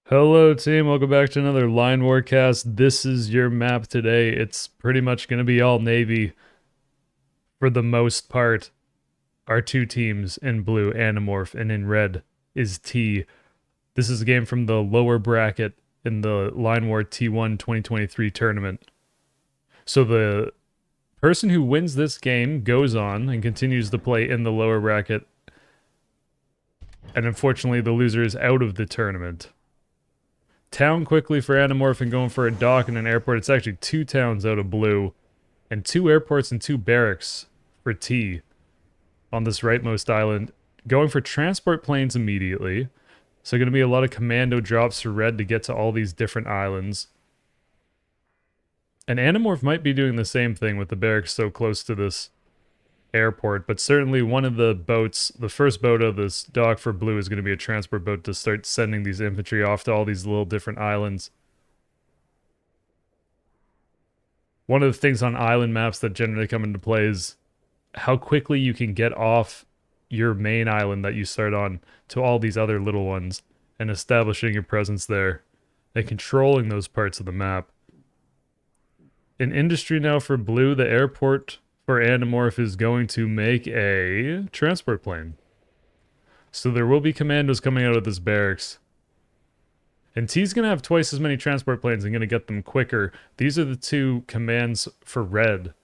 Hello, team. Welcome back to another Line Warcast. This is your map today. It's pretty much going to be all Navy for the most part. Our two teams in blue, Animorph, and in red is T. This is a game from the lower bracket in the Line War T1 2023 tournament. So the person who wins this game goes on and continues to play in the lower bracket. And unfortunately, the loser is out of the tournament. Town quickly for Animorph and going for a dock and an airport. It's actually two towns out of blue and two airports and two barracks for T on this rightmost island. Going for transport planes immediately. So going to be a lot of commando drops for red to get to all these different islands. And Animorph might be doing the same thing with the barracks so close to this airport, but certainly one of the boats, the first boat of this dock for blue is going to be a transport boat to start sending these infantry off to all these little different islands. One of the things on island maps that generally come into play is how quickly you can get off your main island that you start on to all these other little ones and establishing your presence there and controlling those parts of the map. In industry now for blue, the airport for Animorph is going to make a transport plane. So there will be commandos coming out of this barracks. And T's going to have twice as many transport planes and going to get them quicker. These are the two commands for red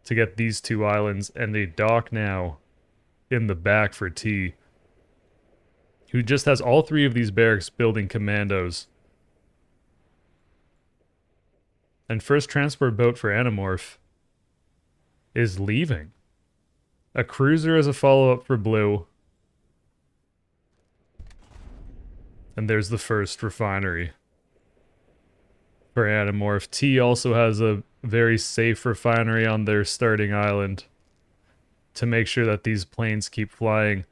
to get these two islands, and a dock now in the back for T, who just has all three of these barracks building commandos. And first transport boat for Animorph is leaving. A cruiser as a follow-up for blue. And there's the first refinery for Animorph. T also has a very safe refinery on their starting island to make sure that these planes keep flying.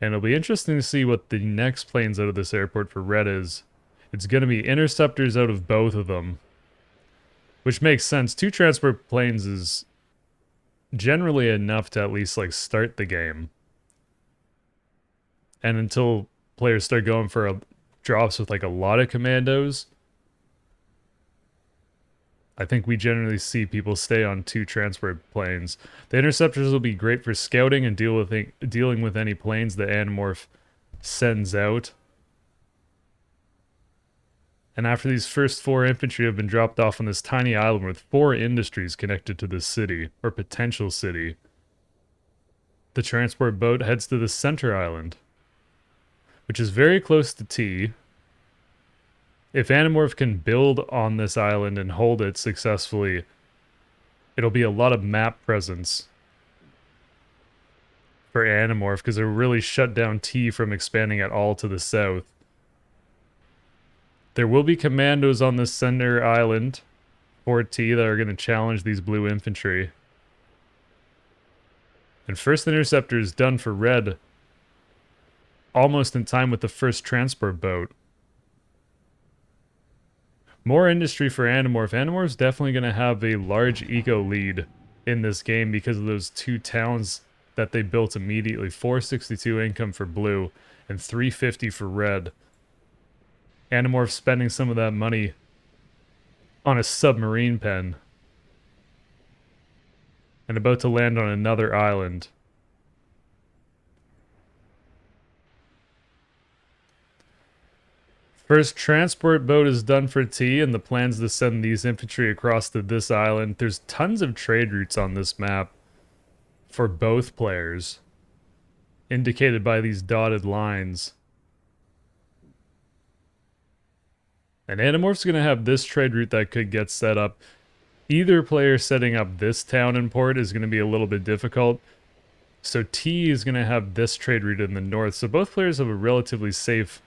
And it'll be interesting to see what the next planes out of this airport for red is. It's going to be interceptors out of both of them, which makes sense. Two transport planes is generally enough to at least like start the game. And until players start going for drops with like a lot of commandos, I think we generally see people stay on two transport planes. The interceptors will be great for scouting and dealing with any planes that Animorph sends out. And after these first four infantry have been dropped off on this tiny island with four industries connected to this city, or potential city, the transport boat heads to the center island, which is very close to T. If Animorph can build on this island and hold it successfully, it'll be a lot of map presence for Animorph, because it'll really shut down T from expanding at all to the south. There will be commandos on the center island for T that are going to challenge these blue infantry. And first interceptor is done for red, almost in time with the first transport boat. More industry for Animorph. Animorph's definitely going to have a large eco lead in this game because of those two towns that they built immediately. 462 income for blue and 350 for red. Animorph spending some of that money on a submarine pen and about to land on another island. First transport boat is done for T, and the plans to send these infantry across to this island. There's tons of trade routes on this map for both players, indicated by these dotted lines. And Animorph's going to have this trade route that could get set up. Either player setting up this town and port is going to be a little bit difficult. So T is going to have this trade route in the north. So both players have a relatively safe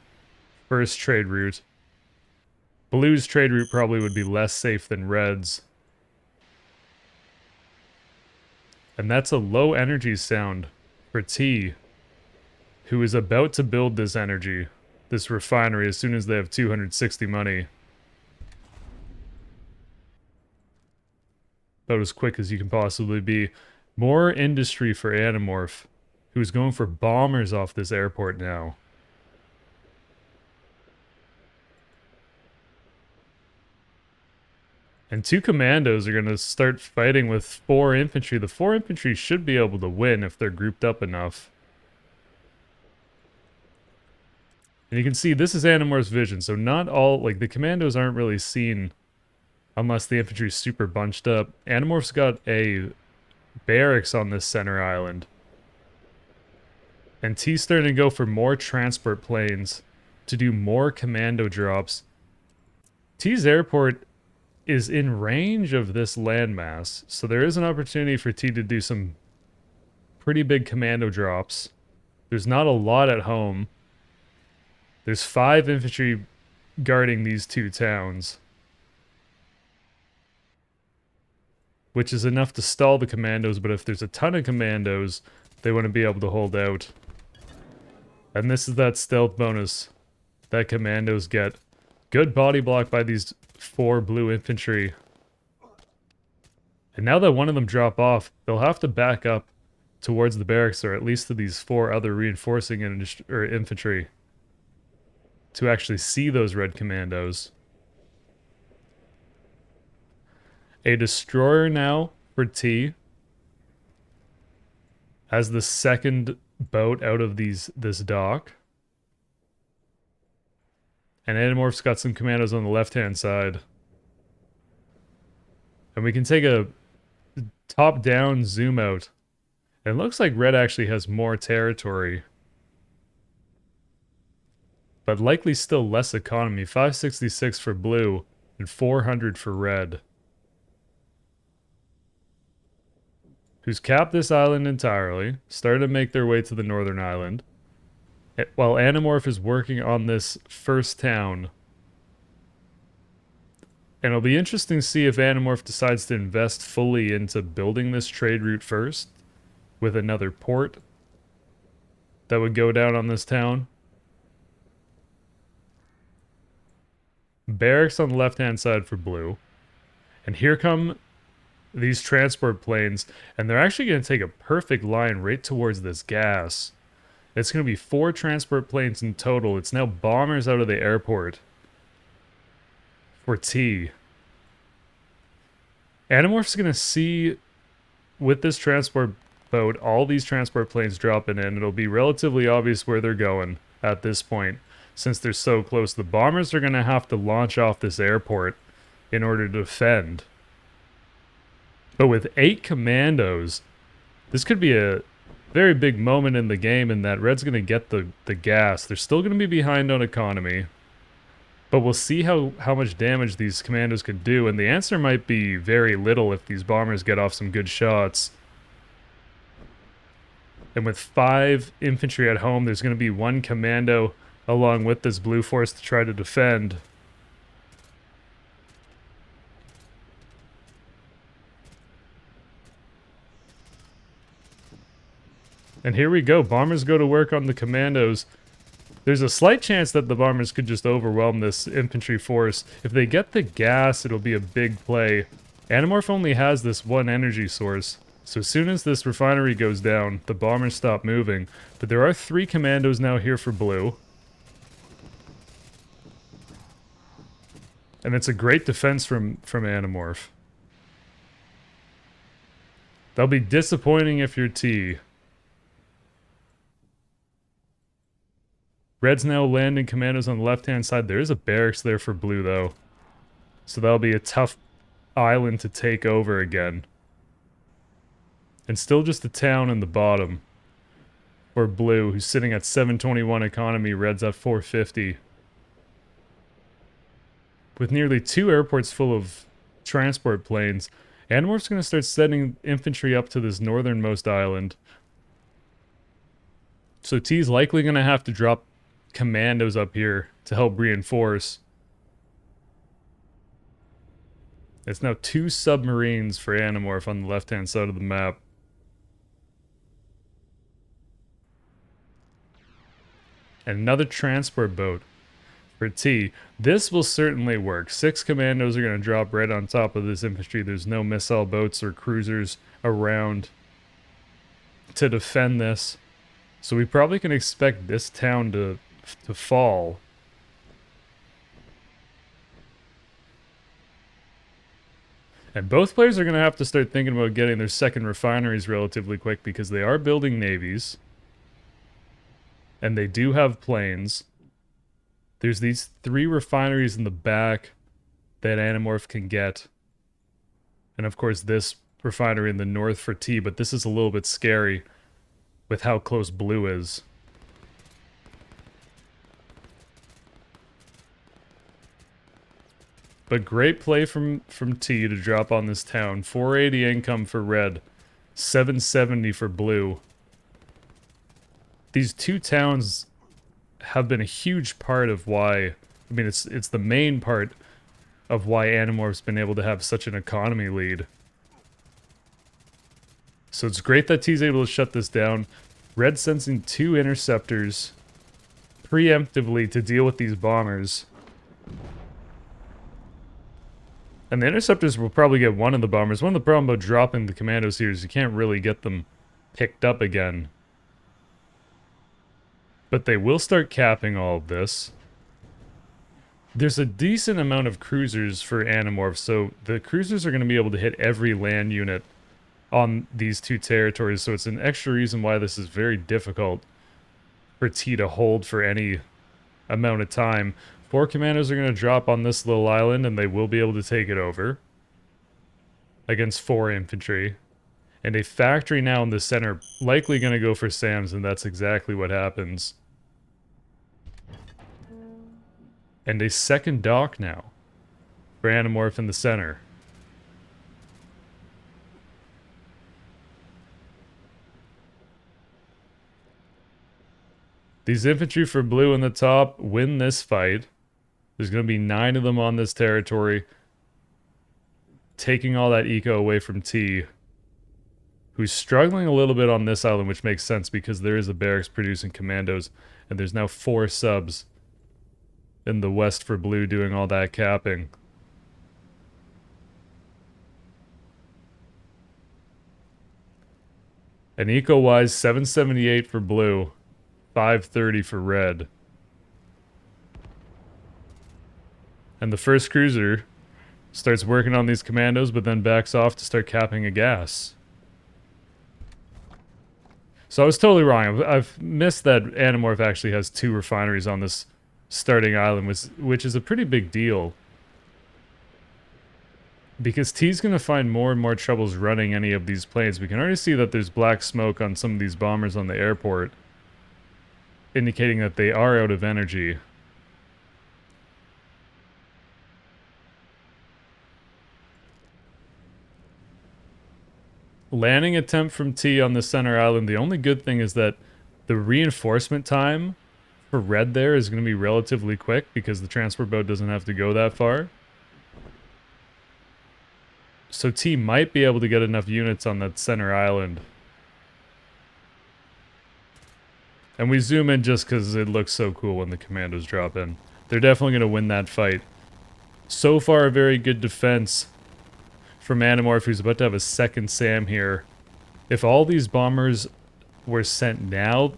first trade route. Blue's trade route probably would be less safe than Red's. And that's a low energy sound for T, who is about to build this refinery as soon as they have 260 money. About as quick as you can possibly be. More industry for Animorph, who's going for bombers off this airport now. And 2 commandos are going to start fighting with 4 infantry. The 4 infantry should be able to win if they're grouped up enough. And you can see this is Animorph's vision, so not all, like, the commandos aren't really seen unless the infantry's super bunched up. Animorph's got a barracks on this center island. And T's starting to go for more transport planes to do more commando drops. T's airport is in range of this landmass, so there is an opportunity for T to do some pretty big commando drops. There's not a lot at home. There's 5 infantry guarding these 2 towns, which is enough to stall the commandos, but if there's a ton of commandos, they want to be able to hold out. And this is that stealth bonus that commandos get. Good body block by these 4 blue infantry. And now that one of them drop off, they'll have to back up towards the barracks, or at least to these 4 other reinforcing infantry to actually see those red commandos. A destroyer now for T as the second boat out of this dock. And Animorph's got some commandos on the left-hand side. And we can take a top-down zoom out. It looks like red actually has more territory, but likely still less economy. 566 for blue and 400 for red, who's capped this island entirely, started to make their way to the northern island, while Animorph is working on this first town. And it'll be interesting to see if Animorph decides to invest fully into building this trade route first, with another port that would go down on this town. Barracks on the left-hand side for blue. And here come these transport planes, and they're actually going to take a perfect line right towards this gas. It's going to be 4 transport planes in total. It's now bombers out of the airport for T. Animorph's going to see, with this transport boat, all these transport planes dropping in. It'll be relatively obvious where they're going at this point, since they're so close. The bombers are going to have to launch off this airport in order to defend. But with 8 commandos, this could be a very big moment in the game in that red's going to get the gas. They're still going to be behind on economy, but we'll see how much damage these commandos could do, and the answer might be very little if these bombers get off some good shots. And with 5 infantry at home, there's going to be 1 commando along with this blue force to try to defend. And here we go. Bombers go to work on the commandos. There's a slight chance that the bombers could just overwhelm this infantry force. If they get the gas, it'll be a big play. Animorph only has this 1 energy source, so as soon as this refinery goes down, the bombers stop moving. But there are 3 commandos now here for blue. And it's a great defense from Animorph. That'll be disappointing if you're T. Red's now landing commandos on the left-hand side. There is a barracks there for blue, though. So that'll be a tough island to take over again. And still just a town in the bottom for blue, who's sitting at 721 economy. Red's at 450. With nearly 2 airports full of transport planes, Animorph's going to start sending infantry up to this northernmost island. So T's likely going to have to drop commandos up here to help reinforce. It's now 2 submarines for Animorph on the left-hand side of the map. And another transport boat for T. This will certainly work. 6 commandos are going to drop right on top of this infantry. There's no missile boats or cruisers around to defend this. So we probably can expect this town to fall. And both players are going to have to start thinking about getting their second refineries relatively quick because they are building navies. And they do have planes. There's these 3 refineries in the back that Animorph can get. And of course this refinery in the north for T, but this is a little bit scary with how close blue is. But great play from T to drop on this town. 480 income for red. 770 for blue. These 2 towns have been a huge part of why... I mean, it's the main part of why Animorph's been able to have such an economy lead. So it's great that T's able to shut this down. Red sensing 2 interceptors preemptively to deal with these bombers. And the interceptors will probably get one of the bombers. One of the problem about dropping the commandos here is you can't really get them picked up again. But they will start capping all of this. There's a decent amount of cruisers for Animorphs, so the cruisers are going to be able to hit every land unit on these 2 territories, so it's an extra reason why this is very difficult for T to hold for any amount of time. 4 commandos are going to drop on this little island, and they will be able to take it over against 4 infantry. And a factory now in the center, likely going to go for SAMs, and that's exactly what happens. And a second dock now for Animorph in the center. These infantry for blue in the top win this fight. There's going to be 9 of them on this territory, taking all that eco away from T, who's struggling a little bit on this island, which makes sense because there is a barracks producing commandos, and there's now 4 subs in the west for blue doing all that capping. And eco-wise, 778 for blue, 530 for red. And the first cruiser starts working on these commandos, but then backs off to start capping a gas. So I was totally wrong. I've missed that Animorph actually has 2 refineries on this starting island, which is a pretty big deal. Because T's going to find more and more troubles running any of these planes. We can already see that there's black smoke on some of these bombers on the airport, indicating that they are out of energy. Landing attempt from T on the center island. The only good thing is that the reinforcement time for red there is going to be relatively quick because the transport boat doesn't have to go that far. So T might be able to get enough units on that center island. And we zoom in just because it looks so cool when the commandos drop in. They're definitely going to win that fight. So far, a very good defense from Animorph, who's about to have a second SAM here. If all these bombers were sent now,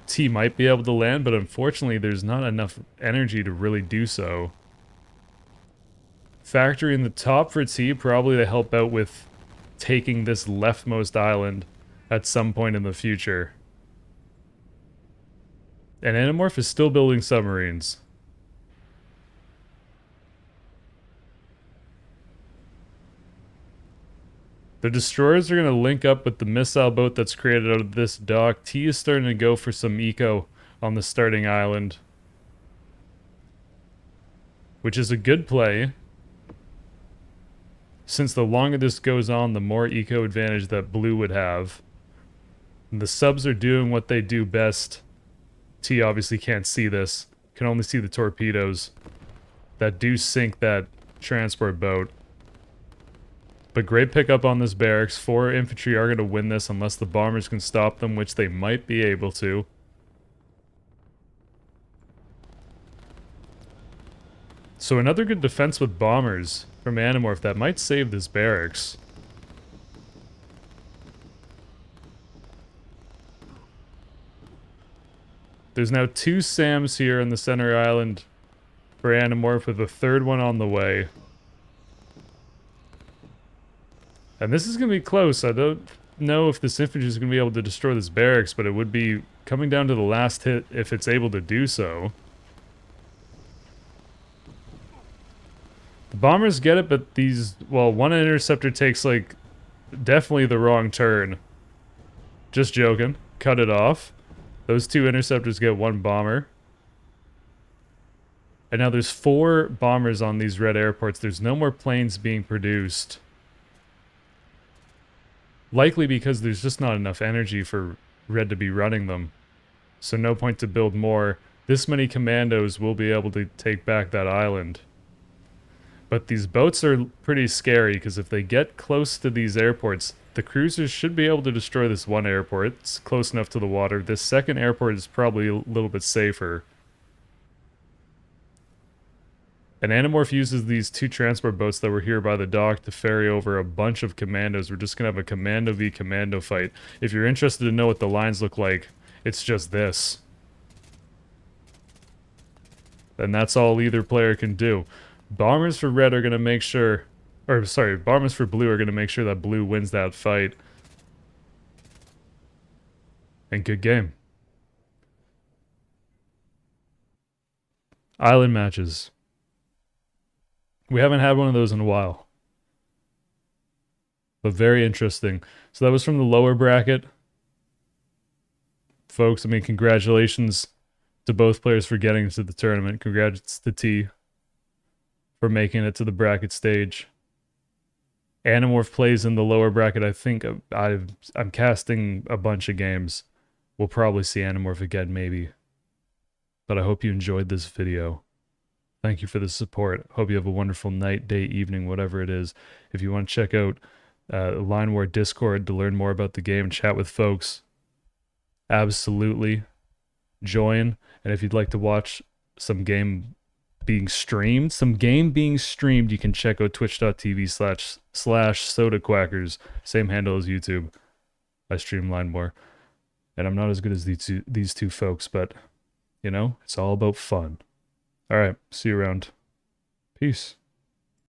T might be able to land, but unfortunately there's not enough energy to really do so. Factory in the top for T, probably to help out with taking this leftmost island at some point in the future. And Animorph is still building submarines. The destroyers are going to link up with the missile boat that's created out of this dock. T is starting to go for some eco on the starting island, which is a good play, since the longer this goes on, the more eco advantage that blue would have. And the subs are doing what they do best. T obviously can't see this, can only see the torpedoes that do sink that transport boat. But great pickup on this barracks. 4 infantry are going to win this unless the bombers can stop them, which they might be able to. So another good defense with bombers from Animorph that might save this barracks. There's now 2 SAMs here in the center island for Animorph, with a third one on the way. And this is going to be close. I don't know if this infantry is going to be able to destroy this barracks, but it would be coming down to the last hit if it's able to do so. The bombers get it, but these... Well, one interceptor takes, like, definitely the wrong turn. Just joking. Cut it off. Those two interceptors get one bomber. And now there's 4 bombers on these red airports. There's no more planes being produced. Likely because there's just not enough energy for red to be running them. So no point to build more. This many commandos will be able to take back that island. But these boats are pretty scary because if they get close to these airports, the cruisers should be able to destroy this one airport. It's close enough to the water. This second airport is probably a little bit safer. And Animorph uses these 2 transport boats that were here by the dock to ferry over a bunch of commandos. We're just going to have a commando v commando fight. If you're interested to know what the lines look like, it's just this. And that's all either player can do. Bombers for red are going to make sure... Or, sorry, bombers for blue are going to make sure that blue wins that fight. And good game. Island matches. We haven't had one of those in a while. But very interesting. So that was from the lower bracket. Folks, I mean, congratulations to both players for getting to the tournament. Congrats to T for making it to the bracket stage. Animorph plays in the lower bracket. I think I'm casting a bunch of games. We'll probably see Animorph again, maybe. But I hope you enjoyed this video. Thank you for the support. Hope you have a wonderful night, day, evening, whatever it is. If you want to check out Line War Discord to learn more about the game and chat with folks, absolutely join. And if you'd like to watch some game being streamed, you can check out twitch.tv/SodaQuackers. Same handle as YouTube. I stream Line War. And I'm not as good as these two folks, but, you know, it's all about fun. All right, see you around. Peace.